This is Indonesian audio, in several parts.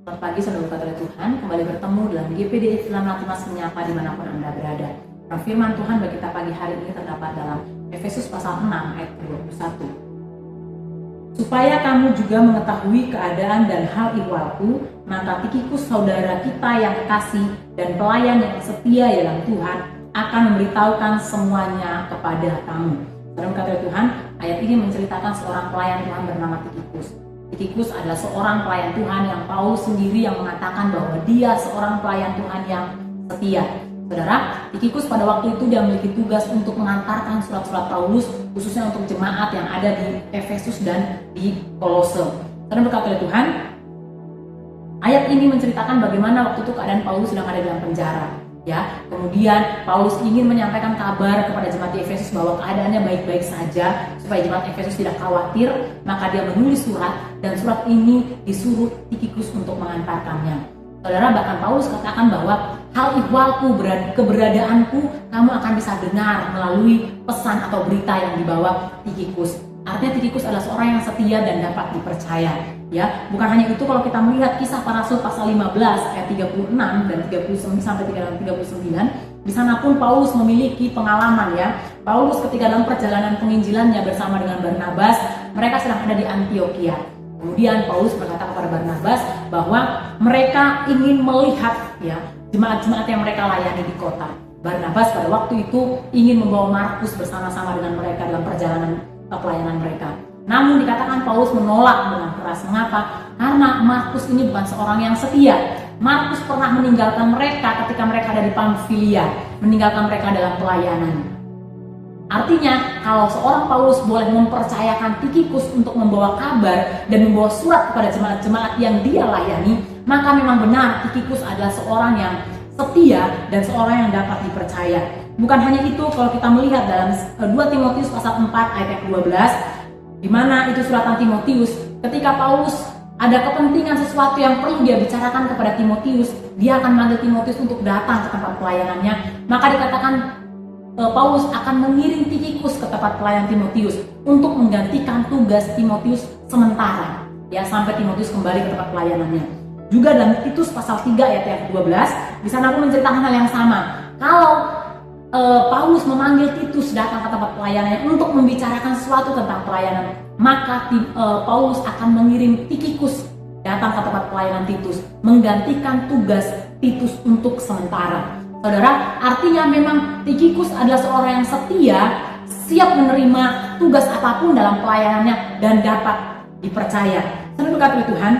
Selamat pagi saudara berkat oleh Tuhan, kembali bertemu dalam GPD Islam Latimas Menyapa dimanapun Anda berada. Nah, firman Tuhan bagi kita pagi hari ini terdapat dalam Efesus pasal 6 ayat 21. Supaya kamu juga mengetahui keadaan dan hal ihwalku, maka Tikhikus saudara kita yang kekasih dan pelayan yang setia dalam Tuhan akan memberitahukan semuanya kepada kamu. Saudara berkat oleh Tuhan, ayat ini menceritakan seorang pelayan Tuhan bernama Tikhikus. Tikhikus adalah seorang pelayan Tuhan yang Paulus sendiri yang mengatakan bahwa dia seorang pelayan Tuhan yang setia. Saudara, Tikhikus pada waktu itu dia memiliki tugas untuk mengantarkan surat-surat Paulus khususnya untuk jemaat yang ada di Efesus dan di Kolose. Saudara berkat oleh Tuhan, ayat ini menceritakan bagaimana waktu itu keadaan Paulus sedang ada dalam penjara. Ya, kemudian Paulus ingin menyampaikan kabar kepada jemaat di Efesus bahwa keadaannya baik-baik saja supaya jemaat Efesus tidak khawatir, maka dia menulis surat dan surat ini disuruh Tikhikus untuk mengantarkannya. Saudara, bahkan Paulus katakan bahwa hal ihwalku, keberadaanku kamu akan bisa dengar melalui pesan atau berita yang dibawa Tikhikus. Artinya Tikhikus adalah seorang yang setia dan dapat dipercaya. Ya, bukan hanya itu, kalau kita melihat Kisah Para Rasul pasal 15 ayat 36 dan 39 sampai 39, di sana pun Paulus memiliki pengalaman ya. Paulus ketika dalam perjalanan penginjilannya bersama dengan Barnabas, mereka sedang ada di Antiokhia. Kemudian Paulus berkata kepada Barnabas bahwa mereka ingin melihat ya jemaat-jemaat yang mereka layani di kota. Barnabas pada waktu itu ingin membawa Markus bersama-sama dengan mereka dalam perjalanan pelayanan mereka. Namun dikatakan Paulus menolak dengan keras. Mengapa? Karena Markus ini bukan seorang yang setia. Markus pernah meninggalkan mereka ketika mereka ada di Pamfilia, meninggalkan mereka dalam pelayanan. Artinya, kalau seorang Paulus boleh mempercayakan Tikhikus untuk membawa kabar dan membawa surat kepada jemaat-jemaat yang dia layani, maka memang benar Tikhikus adalah seorang yang setia dan seorang yang dapat dipercaya. Bukan hanya itu, kalau kita melihat dalam 2 Timotius pasal 4 ayat 12, di mana itu suratan Timotius, ketika Paulus ada kepentingan sesuatu yang perlu dia bicarakan kepada Timotius, dia akan manggil Timotius untuk datang ke tempat pelayanannya. Maka dikatakan Paulus akan mengirim Tikhikus ke tempat pelayan Timotius untuk menggantikan tugas Timotius sementara, ya, sampai Timotius kembali ke tempat pelayanannya. Juga dalam Titus pasal 3 ayat 12, di sana pun menceritakan hal yang sama. Kalau Paulus memanggil Titus datang ke tempat pelayanannya untuk membicarakan sesuatu tentang pelayanan, maka Paulus akan mengirim Tikhikus datang ke tempat pelayanan Titus, menggantikan tugas Titus untuk sementara. Saudara, artinya memang Tikhikus adalah seorang yang setia, siap menerima tugas apapun dalam pelayanannya dan dapat dipercaya. Saudara berkat oleh Tuhan,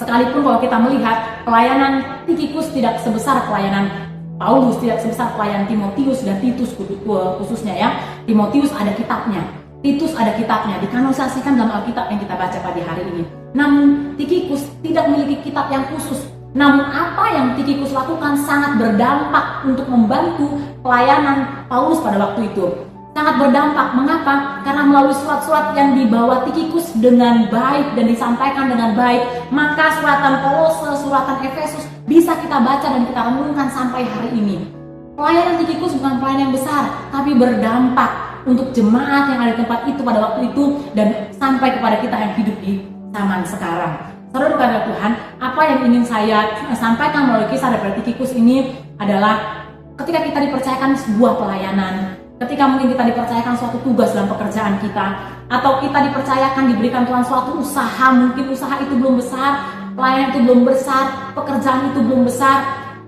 sekalipun kalau kita melihat pelayanan Tikhikus tidak sebesar pelayanan Paulus, tidak sebesar pelayanan Timotius dan Titus khususnya ya. Timotius ada kitabnya, Titus ada kitabnya, dikanonisasikan dalam Alkitab yang kita baca pada hari ini. Namun Tikhikus tidak memiliki kitab yang khusus. Namun apa yang Tikhikus lakukan sangat berdampak untuk membantu pelayanan Paulus pada waktu itu. Sangat berdampak. Mengapa? Karena melalui surat-surat yang dibawa Tikhikus dengan baik dan disampaikan dengan baik, maka suratan Kolose, suratan Efesus bisa kita baca dan kita renungkan sampai hari ini. Pelayanan Tikhikus bukan pelayanan yang besar, tapi berdampak untuk jemaat yang ada di tempat itu pada waktu itu dan sampai kepada kita yang hidup di zaman sekarang. Saudara berkat Tuhan, apa yang ingin saya sampaikan melalui kisah daripada Tikhikus ini adalah ketika kita dipercayakan sebuah pelayanan, ketika mungkin kita dipercayakan suatu tugas dalam pekerjaan kita, atau kita dipercayakan diberikan Tuhan suatu usaha, mungkin usaha itu belum besar, pelayanan itu belum besar, pekerjaan itu belum besar,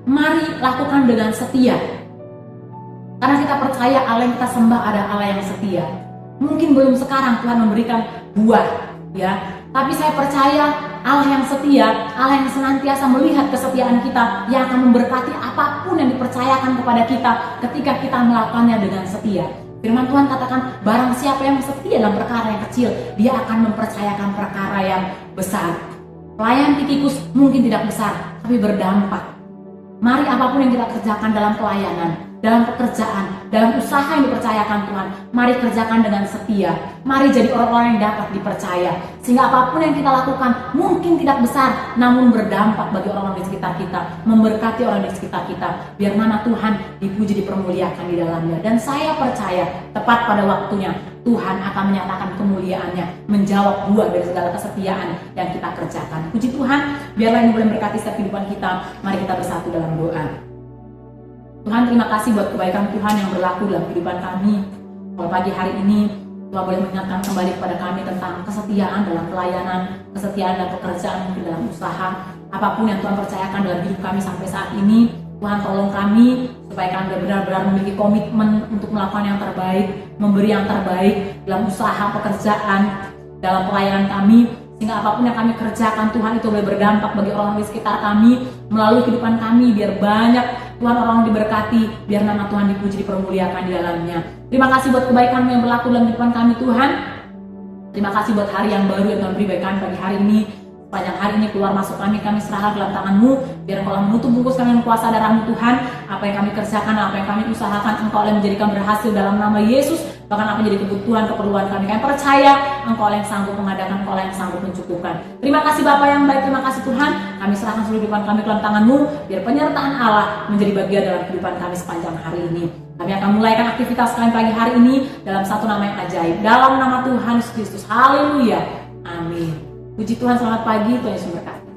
mari lakukan dengan setia. Karena kita percaya Allah yang kita sembah ada Allah yang setia. Mungkin belum sekarang Tuhan memberikan buah, ya, tapi saya percaya Allah yang setia, Allah yang senantiasa melihat kesetiaan kita, yang akan memberkati apapun yang dipercayakan kepada kita ketika kita melakukannya dengan setia. Firman Tuhan katakan, barang siapa yang setia dalam perkara yang kecil, dia akan mempercayakan perkara yang besar. Pelayanan Tikhikus mungkin tidak besar, tapi berdampak. Mari apapun yang kita kerjakan dalam pelayanan, dalam pekerjaan, dalam usaha yang dipercayakan Tuhan, mari kerjakan dengan setia. Mari jadi orang-orang yang dapat dipercaya. Sehingga apapun yang kita lakukan mungkin tidak besar, namun berdampak bagi orang-orang di sekitar kita, memberkati orang di sekitar kita. Biar nama Tuhan dipuji, dipermuliakan di dalamnya. Dan saya percaya tepat pada waktunya Tuhan akan menyatakan kemuliaannya, menjawab buah dari segala kesetiaan yang kita kerjakan. Puji Tuhan, biarlah ini boleh memberkati setiap kehidupan kita. Mari kita bersatu dalam doa. Tuhan, terima kasih buat kebaikan Tuhan yang berlaku dalam kehidupan kami. Kalau pagi hari ini Tuhan boleh mengingatkan kembali kepada kami tentang kesetiaan dalam pelayanan, kesetiaan dalam pekerjaan, mungkin dalam usaha, apapun yang Tuhan percayakan dalam hidup kami sampai saat ini. Tuhan, tolong kami supaya kami benar-benar memiliki komitmen untuk melakukan yang terbaik, memberi yang terbaik dalam usaha, pekerjaan, dalam pelayanan kami, sehingga apapun yang kami kerjakan Tuhan itu boleh berdampak bagi orang di sekitar kami, melalui kehidupan kami, biar banyak Tuhan orang diberkati, biar nama Tuhan dipuji, dipermuliakan di dalamnya. Terima kasih buat kebaikan-Mu yang berlaku dalam kehidupan kami Tuhan. Terima kasih buat hari yang baru yang Tuhan beri bagi kami pagi hari ini. Sepanjang hari ini keluar masuk kami serahkan dalam tangan-Mu, biar Engkau menutup bungkus kami dengan kuasa darah-Mu Tuhan. Apa yang kami kerjakan, apa yang kami usahakan, Engkau yang menjadikan berhasil dalam nama Yesus. Bahkan apa menjadi kebutuhan, keperluan kami percaya Engkau yang sanggup mengadakan, Engkau yang sanggup mencukupkan. Terima kasih Bapa yang baik, terima kasih Tuhan. Kami serahkan seluruh kehidupan kami ke dalam tangan-Mu, biar penyertaan Allah menjadi bagian dalam kehidupan kami sepanjang hari ini. Kami akan mulaikan aktivitas kami pagi hari ini dalam satu nama yang ajaib, dalam nama Tuhan Yesus Kristus. Haleluya, amin. Puji Tuhan, selamat pagi, Tuhan Yesus memberkati.